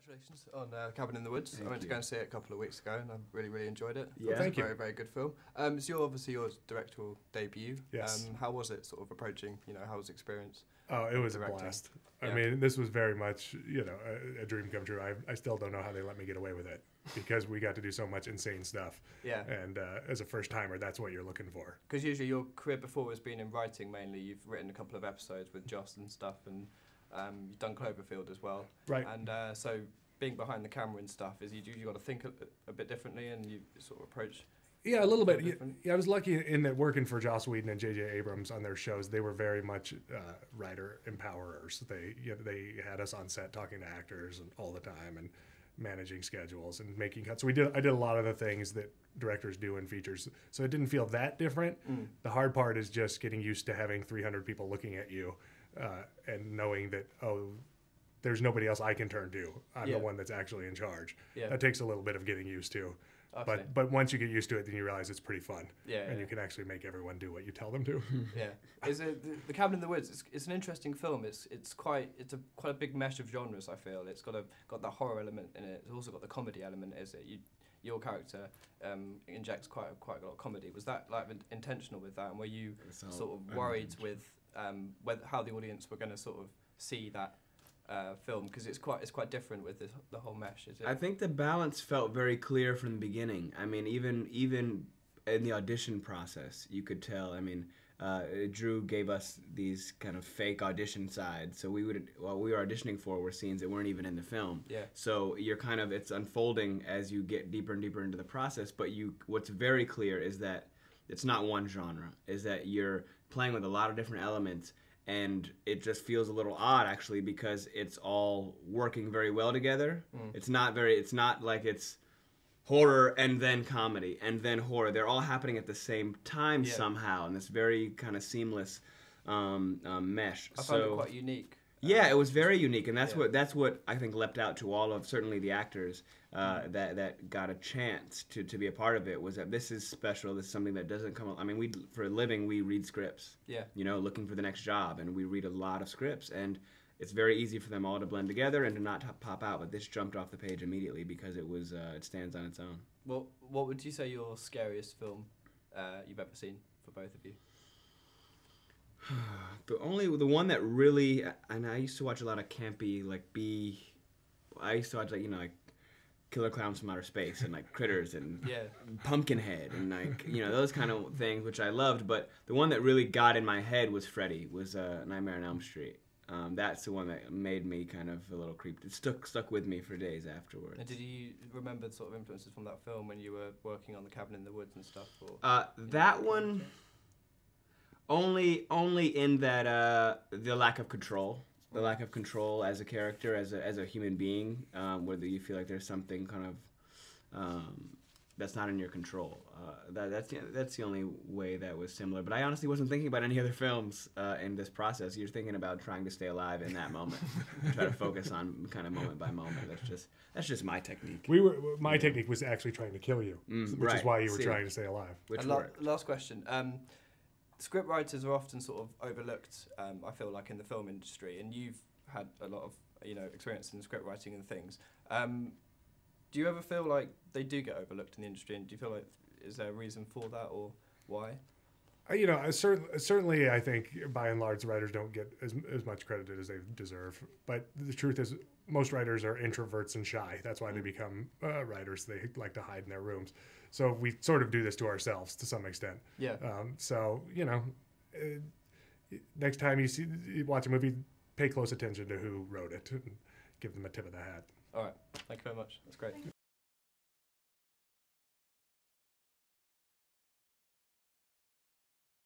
Congratulations on Cabin in the Woods. I went to go and see it a couple of weeks ago, and I really enjoyed it. Yeah, it's thank a very good film. It's obviously your directorial debut. Yes. How was it sort of approaching? How was the experience? Oh, it was directing? a blast. Yeah. I mean, this was very much, a dream come true. I still don't know how they let me get away with it because we got to do so much insane stuff. Yeah. And as a first timer, that's what you're looking for. Because usually your career before has been in writing mainly. You've written a couple of episodes with Joss and stuff, and you've done Cloverfield as well. Right. And so being behind the camera and stuff is you got to think a bit differently, and you sort of approach. Yeah, a little bit. Yeah, I was lucky in that working for Joss Whedon and J.J. Abrams on their shows, they were very much writer empowerers. They had us on set talking to actors all the time and managing schedules and making cuts. So I did a lot of the things that directors do in features. So it didn't feel that different. The hard part is just getting used to having 300 people looking at you and knowing that, there's nobody else I can turn to. I'm the one that's actually in charge. Yeah. That takes a little bit of getting used to. Okay. But once you get used to it, then you realize it's pretty fun. And you can actually make everyone do what you tell them to. Yeah. Is it the Cabin in the Woods? It's an interesting film. It's quite a big mesh of genres. I feel it's got the horror element in it. It's also got the comedy element. Is it? Your character injects quite a lot of comedy. Was that intentional with that? And were you sort of worried with how the audience were going to sort of see that film, because it's quite different with the whole mesh, is it? I think the balance felt very clear from the beginning. I mean, even in the audition process, you could tell. I mean, Drew gave us these kind of fake audition sides, so what we were auditioning for were scenes that weren't even in the film. Yeah. So it's unfolding as you get deeper and deeper into the process. But what's very clear is that it's not one genre. Is that you're playing with a lot of different elements. And it just feels a little odd, actually, because it's all working very well together. It's not like it's horror and then comedy and then horror. They're all happening at the same time somehow in this very kind of seamless mesh. I found it quite unique. Yeah, it was very unique, and that's what I think leapt out to all of certainly the actors that got a chance to be a part of it. Was that this is special? This is something that doesn't come. I mean, for a living we read scripts. Yeah. Looking for the next job, and we read a lot of scripts, and it's very easy for them all to blend together and to not pop out. But this jumped off the page immediately because it stands on its own. Well, what would you say your scariest film you've ever seen for both of you? The one that really, and I used to watch a lot of campy, I used to watch like Killer Clowns from Outer Space and like Critters and Pumpkinhead and those kind of things, which I loved. But the one that really got in my head was Freddy, was Nightmare on Elm Street. That's the one that made me kind of a little creeped. It stuck with me for days afterwards. And did you remember sort of influences from that film when you were working on the Cabin in the Woods and stuff? Or that one. Only in that the lack of control, as a character, as a human being, whether you feel like there's something kind of that's not in your control. That's the only way that was similar. But I honestly wasn't thinking about any other films in this process. You're thinking about trying to stay alive in that moment, try to focus on kind of moment by moment. That's just my technique. My technique was actually trying to kill you, which is why you were trying to stay alive. Last question. Script writers are often sort of overlooked, I feel like, in the film industry, and you've had a lot of experience in script writing and things. Do you ever feel like they do get overlooked in the industry, and do you feel like is there a reason for that, or why? Certainly I think by and large writers don't get as much credit as they deserve. But the truth is most writers are introverts and shy. That's why they become writers. They like to hide in their rooms. So we sort of do this to ourselves to some extent. Yeah. Next time you watch a movie, pay close attention to who wrote it and give them a tip of the hat. All right. Thank you very much. That's great.